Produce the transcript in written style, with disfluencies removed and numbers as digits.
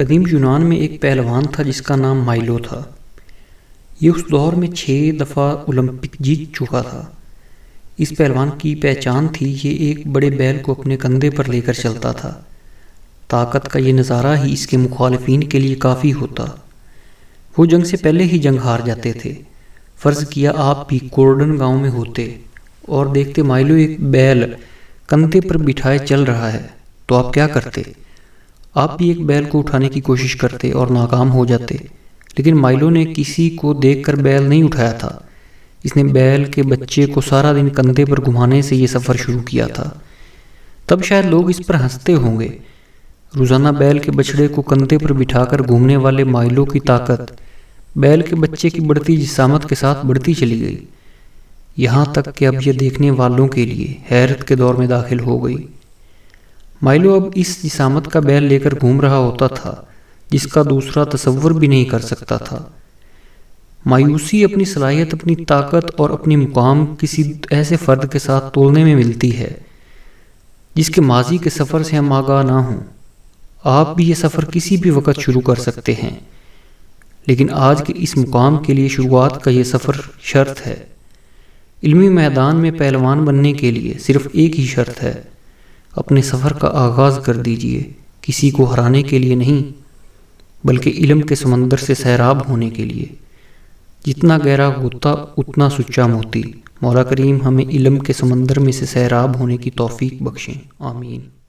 قدیم یونان میں ایک پہلوان تھا جس کا نام مائلو تھا۔ یہ اس دور میں 6 دفعہ اولمپک جیت چکا تھا۔ اس پہلوان کی پہچان تھی یہ ایک بڑے بیل کو اپنے کندھے پر لے کر چلتا تھا۔ طاقت کا یہ نظارہ ہی اس کے مخالفین کے لیے کافی ہوتا۔ وہ جنگ سے پہلے ہی جنگ ہار جاتے تھے۔ فرض کیا آپ بھی کورڈن گاؤں میں ہوتے اور دیکھتے مائلو ایک بیل کندھے پر بٹھائے چل رہا ہے تو آپ کیا کرتے؟ آپ بھی ایک بیل کو اٹھانے کی کوشش کرتے اور ناکام ہو جاتے، لیکن مائلو نے کسی کو دیکھ کر بیل نہیں اٹھایا تھا۔ اس نے بیل کے بچے کو سارا دن کندھے پر گھمانے سے یہ سفر شروع کیا تھا۔ تب شاید لوگ اس پر ہنستے ہوں گے۔ روزانہ بیل کے بچڑے کو کندھے پر بٹھا کر گھومنے والے مائلو کی طاقت بیل کے بچے کی بڑھتی جسامت کے ساتھ بڑھتی چلی گئی، یہاں تک کہ اب یہ دیکھنے والوں کے لیے حیرت کے دور میں داخل ہو گئی۔ مائلو اب اس جسامت کا بیل لے کر گھوم رہا ہوتا تھا جس کا دوسرا تصور بھی نہیں کر سکتا تھا۔ مایوسی اپنی صلاحیت، اپنی طاقت اور اپنی مقام کسی ایسے فرد کے ساتھ تولنے میں ملتی ہے جس کے ماضی کے سفر سے ہم آگاہ نہ ہوں۔ آپ بھی یہ سفر کسی بھی وقت شروع کر سکتے ہیں، لیکن آج کے اس مقام کے لیے شروعات کا یہ سفر شرط ہے۔ علمی میدان میں پہلوان بننے کے لیے صرف ایک ہی شرط ہے، اپنے سفر کا آغاز کر دیجئے، کسی کو ہرانے کے لیے نہیں بلکہ علم کے سمندر سے سیراب ہونے کے لیے۔ جتنا گہرا ہوتا اتنا سچا موتی۔ مولا کریم ہمیں علم کے سمندر میں سے سیراب ہونے کی توفیق بخشیں، آمین۔